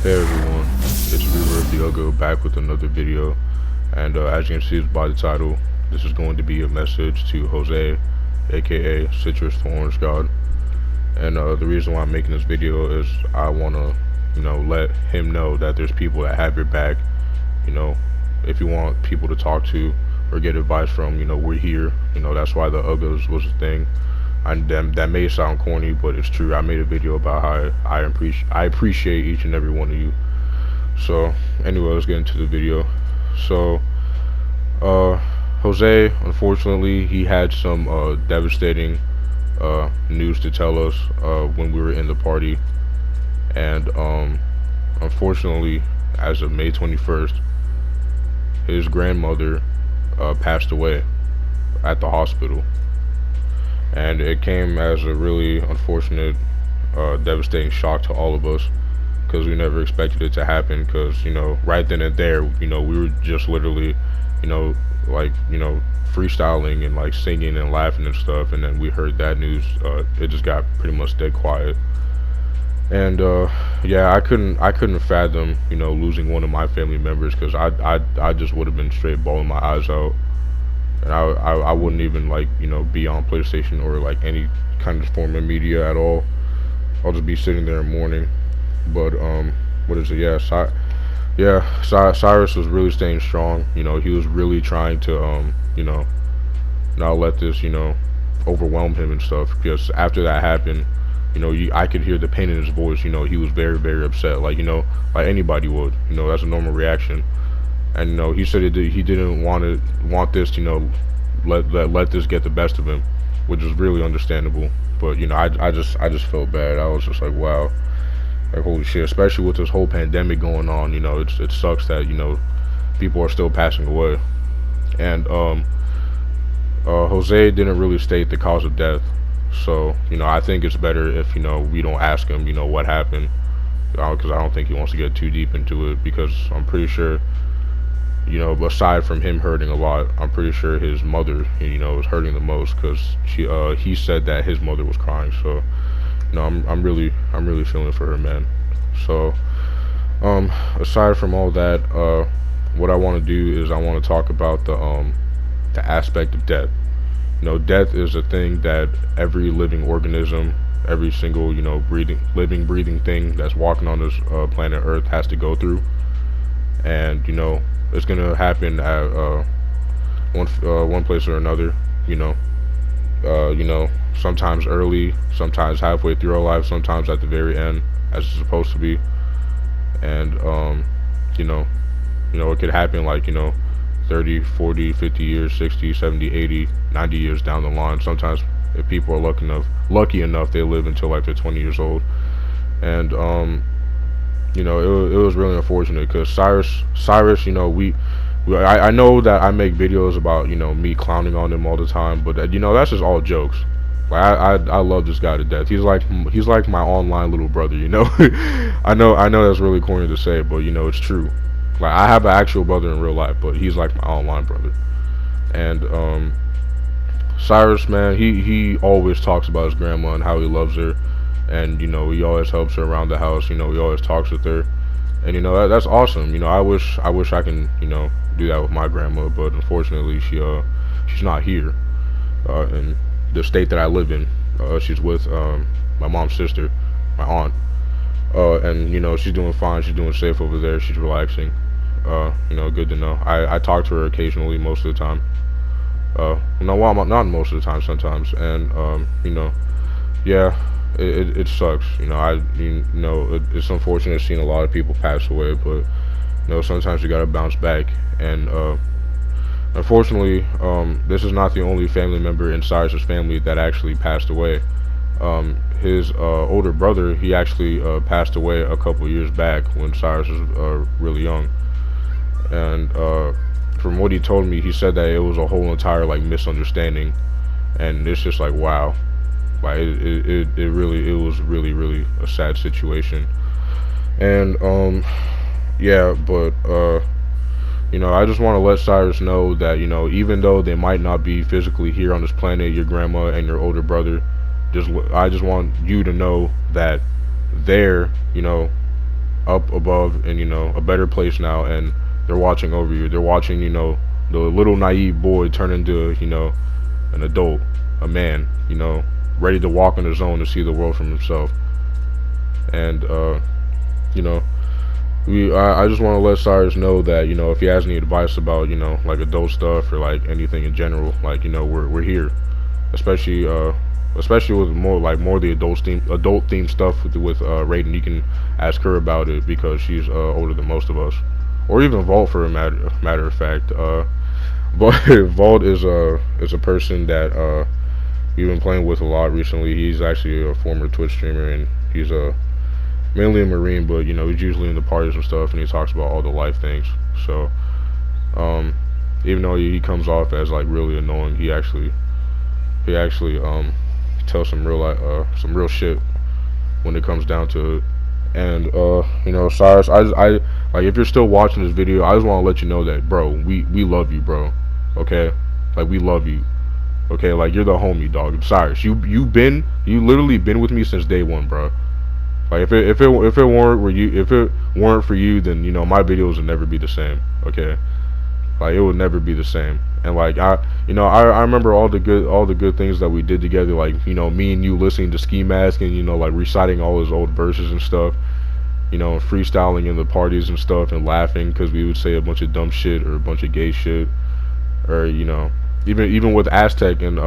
Hey everyone, it's Reaver of the Uggo back with another video, and as you can see by the title, this is going to be a message to Jose, aka CitrusOrangeGod. And the reason why I'm making this video is I want to, let him know that there's people that have your back. You know, if you want people to talk to or get advice from, we're here. That's why the Uggos was a thing. That may sound corny, but it's true. I made a video about how I appreciate each and every one of you. So anyway, let's get into the video. So Jose, unfortunately, he had some devastating news to tell us when we were in the party, and unfortunately, as of May 21st, his grandmother passed away at the hospital. And it came as a really unfortunate, devastating shock to all of us, because we never expected it to happen. Because right then and there, we were just literally, freestyling and like singing and laughing and stuff. And then we heard that news. It just got pretty much dead quiet. And yeah, I couldn't fathom, losing one of my family members, because I just would have been straight bawling my eyes out. And I wouldn't even be on PlayStation or like any kind of form of media at all. I'll just be sitting there in mourning. But what is it? Yeah, Cyrus was really staying strong. He was really trying to not let this overwhelm him and stuff. Because after that happened, I could hear the pain in his voice. He was very, very upset. Like anybody would. That's a normal reaction. And he said he didn't want this, let this get the best of him, which is really understandable. But I just felt bad. I was just like, wow, like holy shit. Especially with this whole pandemic going on, it sucks that people are still passing away. And Jose didn't really state the cause of death, so I think it's better if we don't ask him what happened, because I don't think he wants to get too deep into it, because I'm pretty sure. Aside from him hurting a lot, I'm pretty sure his mother, was hurting the most, because he said that his mother was crying. So, I'm really feeling for her, man. So, aside from all that, what I want to do is I want to talk about the aspect of death. Death is a thing that every living organism, every single living, breathing thing that's walking on this planet Earth has to go through, and it's gonna happen at one place or another. Sometimes early, sometimes halfway through our life, sometimes at the very end, as it's supposed to be. And it could happen 30, 40, 50 years, 60, 70, 80, 90 years down the line. Sometimes if people are lucky enough, they live until they're 20 years old. And it was really unfortunate, because Cyrus, I know that I make videos about, me clowning on him all the time, but that's just all jokes. Like, I love this guy to death. He's like my online little brother, I know that's really corny to say, but it's true. Like, I have an actual brother in real life, but he's like my online brother. And Cyrus, man, he always talks about his grandma and how he loves her. And he always helps her around the house. He always talks with her, and that's awesome. I wish I can do that with my grandma, but unfortunately she's not here in the state that I live in. She's with my mom's sister, my aunt, and she's doing fine. She's doing safe over there. She's relaxing. Good to know. I talk to her occasionally, most of the time. Not most of the time, sometimes, and yeah. It sucks, it's unfortunate seeing a lot of people pass away, but sometimes you gotta bounce back. And unfortunately, this is not the only family member in Cyrus's family that actually passed away. His older brother, he actually passed away a couple years back when Cyrus was really young. And from what he told me, he said that it was a whole entire misunderstanding, and it's just like, wow. Like it was really a sad situation. And yeah, but I just want to let Cyrus know that even though they might not be physically here on this planet, your grandma and your older brother, I just want you to know that they're up above and, a better place now, and they're watching over you. They're watching, the little naive boy turn into, an adult, a man, ready to walk on his own to see the world from himself. And you know, I just want to let Cyrus know that, if he has any advice about, like adult stuff or like anything in general, like, we're here, especially with more the adult theme stuff with Raiden. You can ask her about it because she's older than most of us, or even Vault for a matter of fact. But Vault is a person that we've been playing with a lot recently. He's actually a former Twitch streamer, and he's mainly a Marine, but he's usually in the parties and stuff, and he talks about all the life things. So even though he comes off as like really annoying, he actually tells some real shit when it comes down to it. And Cyrus, I like, if you're still watching this video, I just want to let you know that, bro, we love you, bro. Okay, like, we love you. Okay, like, you're the homie, dog. Cyrus, you literally been with me since day one, bro. Like, if it weren't for you, then my videos would never be the same. Okay, like, it would never be the same. And like, I remember all the good things that we did together. Like, me and you listening to Ski Mask and like reciting all his old verses and stuff. And freestyling in the parties and stuff, and laughing because we would say a bunch of dumb shit or a bunch of gay shit, or even with Aztec and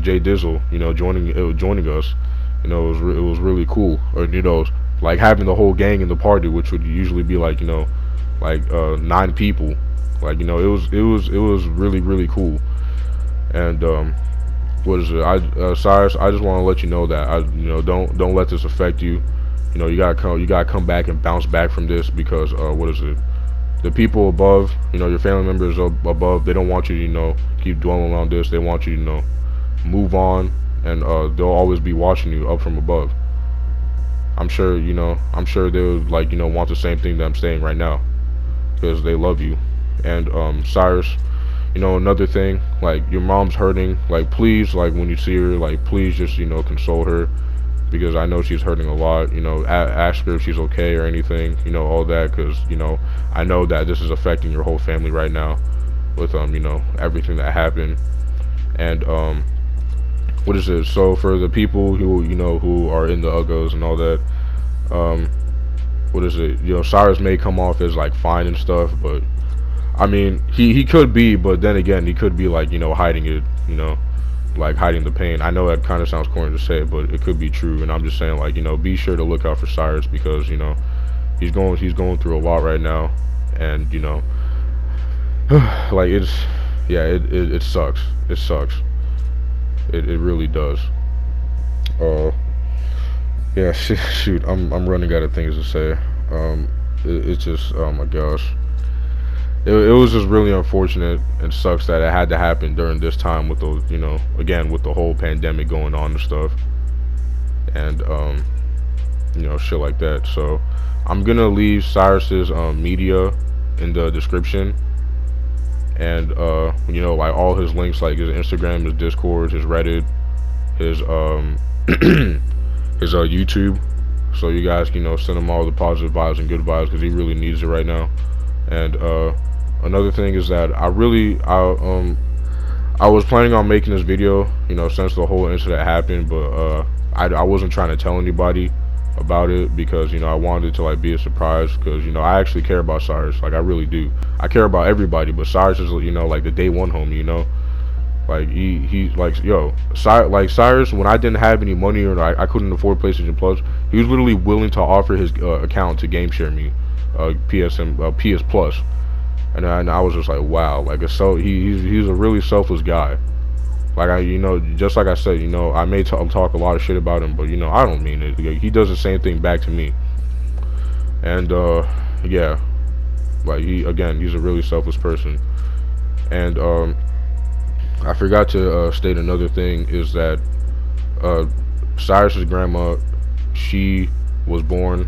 Jay Dizzle, joining us. It was really cool. Or like having the whole gang in the party, which would usually be like 9 people. Like, it was really cool. And what is it? Cyrus, I just want to let you know that don't let this affect you. You gotta come back and bounce back from this, because what is it? The people above, your family members above, they don't want you to keep dwelling on this. They want you to move on, and they'll always be watching you up from above. I'm sure they would want the same thing that I'm saying right now, because they love you. And Cyrus, another thing, like, your mom's hurting. Like, please, like, when you see her, like, please just console her, because I know she's hurting a lot. Ask her if she's okay or anything, all that, because I know that this is affecting your whole family right now with everything that happened. And what is it? So for the people who are in the Uggos and all that, what is it? Cyrus may come off as like fine and stuff, but I mean, he could be, but then again, he could be like, hiding it, like hiding the pain. I know that kind of sounds corny to say, but it could be true. And I'm just saying, like, be sure to look out for Cyrus, because he's going through a lot right now, and like, it sucks. It sucks. It really does. Yeah, shoot, I'm running out of things to say. It's just, oh my gosh. It was just really unfortunate, and sucks that it had to happen during this time with the, again, with the whole pandemic going on and stuff, and shit like that. So I'm gonna leave Cyrus's media in the description, and like all his links, like his Instagram, his Discord, his Reddit, his his YouTube, so you guys can send him all the positive vibes and good vibes, because he really needs it right now. And another thing is that I was planning on making this video, since the whole incident happened, but I wasn't trying to tell anybody about it, because I wanted it to like be a surprise, because I actually care about Cyrus. Like, I really do. I care about everybody, but Cyrus is like the day one homie. Like, he like, like Cyrus, when I didn't have any money, or I couldn't afford PlayStation Plus, he was literally willing to offer his account to game share me PS Plus. And I was just like, wow, like, he's a really selfless guy. Like, just like I said, I may talk a lot of shit about him, but I don't mean it. He does the same thing back to me. And yeah, like, he's a really selfless person. And I forgot to state another thing, is that Cyrus's grandma, she was born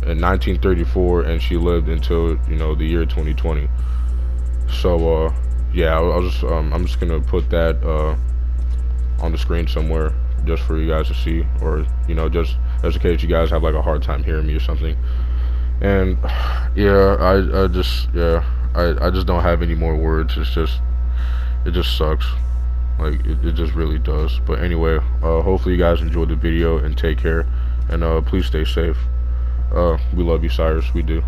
in 1934, and she lived until the year 2020. So yeah, I'm just gonna put that on the screen somewhere, just for you guys to see, or just as in case you guys have like a hard time hearing me or something. And yeah, I just I just don't have any more words. It just sucks. Like it just really does. But anyway, hopefully you guys enjoyed the video and take care, and please stay safe. We love you, Cyrus. We do.